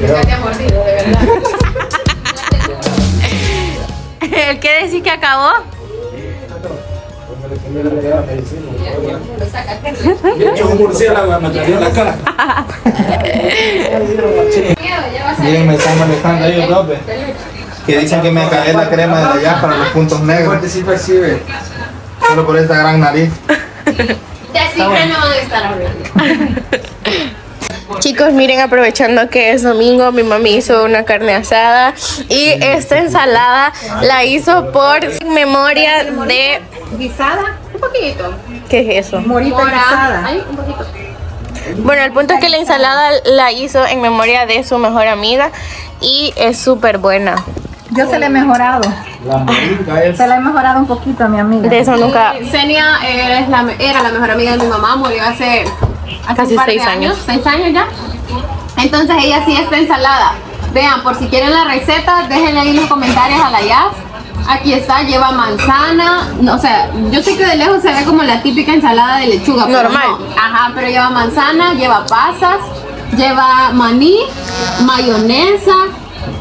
Ya te ha mordido, de verdad. ¿El qué decís que acabó? De hecho, un murciélago me trayó la cara. Miren, me están manejando ellos dos, ¿ves? Que dicen que me cae la crema de allá para los puntos negros. Sí percibe. Solo por esta gran nariz. Ya siempre no van a estar hablando. Chicos, miren, aprovechando que es domingo, mi mami hizo una carne asada y esta ensalada la hizo por memoria de... ¿Guisada? Un poquito. ¿Qué es eso? Morita guisada. Ay, un poquito. Bueno, el punto es que la ensalada la hizo en memoria de su mejor amiga y es súper buena. Yo se la he mejorado. Se la he mejorado un poquito a mi amiga. De eso nunca... Senia era la mejor amiga de mi mamá, murió hace Casi un par de 6 años. 6 años ya. Entonces ella hacía esta ensalada. Vean, por si quieren la receta, déjenle ahí en los comentarios a la Yas. Aquí está, lleva manzana, no, o sea, yo sé que de lejos se ve como la típica ensalada de lechuga. Pero normal. no. Ajá, pero lleva manzana, lleva pasas, lleva maní, mayonesa.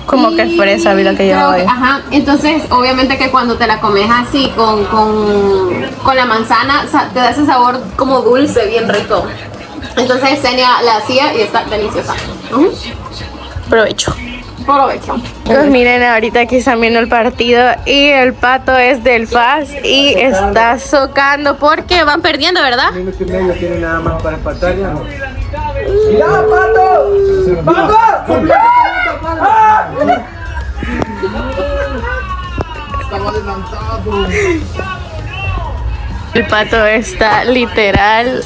Como que fresa, vi lo que lleva hoy. Ajá, entonces obviamente que cuando te la comes así con la manzana, te da ese sabor como dulce, bien rico. Entonces Senia la hacía y está deliciosa. Provecho. Provecho. Pues miren, ahorita aquí están viendo el partido y el Pato es del FAS y está socando porque van perdiendo, ¿verdad? Un minuto y medio tiene nada más para empatar ya. ¡Ya, Pato! ¡Pato! Estamos adelantados. El Pato está literal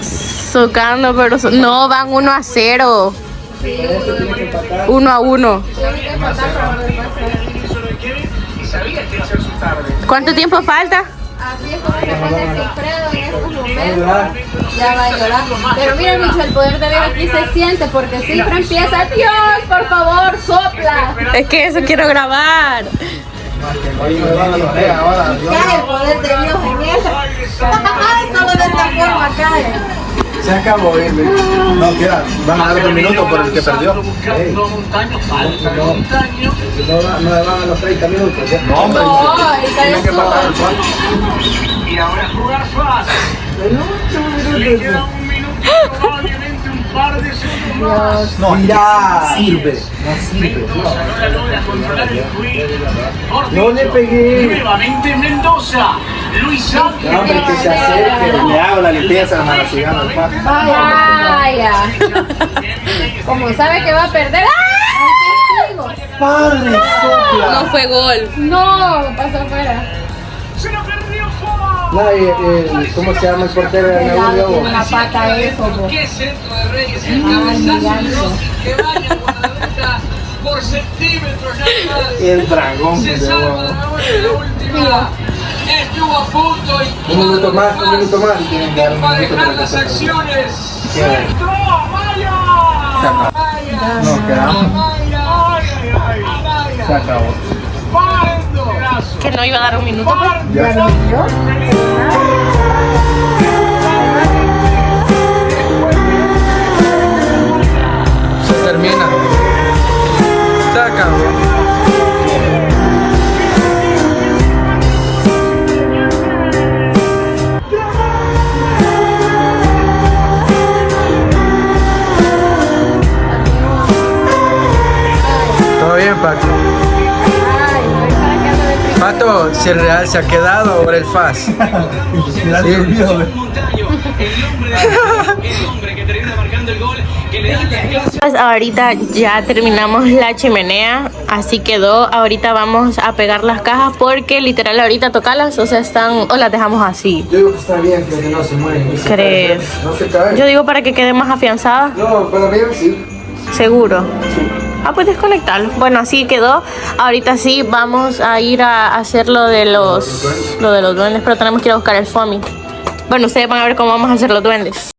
socando, pero no, van 1-0. 1-1. ¿Cuánto tiempo falta? Así es como se pone Sigfredo en estos momentos. Ya va a llorar. Pero mira, Micho, el poder de Dios aquí se siente porque siempre empieza. Dios, por favor, sopla. Es que eso quiero grabar. Cae el poder de Dios en ella. Solo de esta forma cae. Se acabó, No, queda. Van a dar otro minuto por el que perdió. No le van a los 30 minutos. ¿Ya? No, hombre. Tienen que empatar el cuarto. Y ahora jugar fácil. Le queda un minuto, probablemente un par de segundos más. No, mira. Sirve. No sirve. Ahora logra controlar el juego. No le pegué. Nuevamente Mendoza. Luis Ángel. No, hombre, que se acerque. Le hago la limpieza a la cigana al Pato. Vaya. Como sabe que va a perder. ¡Ay! Padre, sopla. No fue gol. No, pasó afuera. Se lo perdió Juan. No, ¿cómo se llama el portero de Raúl Lobo? Una pata eso. Qué centro de Reyes. El cabezazo que vaya a Guadalajara por centímetros nada más. El dragón. Se salva de nuevo en la última. Estuvo a punto y Un minuto más, un minuto más. Tienen que dar un para minuto dejar para que las se acciones. Sí. ¡Centro! ¡Vaya! No, quedamos. ¡Vaya! Se acabó. ¡Pardo! Que no iba a dar un minuto. Ya. Se termina. Se acabó. ¿Todo bien, Pato? Pato, si el Real se ha quedado o el FAS. Sí. Pues ahorita ya terminamos la chimenea, así quedó. Ahorita vamos a pegar las cajas porque literal ahorita tocarlas, o sea, están o las dejamos así. Yo digo que está bien que no se mueven. ¿Crees? No se cae. Yo digo para que quede más afianzada. No, para mí sí. Seguro. Ah, pues desconectarlo. Bueno, así quedó. Ahorita sí vamos a ir a hacer lo de los duendes, pero tenemos que ir a buscar el foamy. Bueno, ustedes van a ver cómo vamos a hacer los duendes.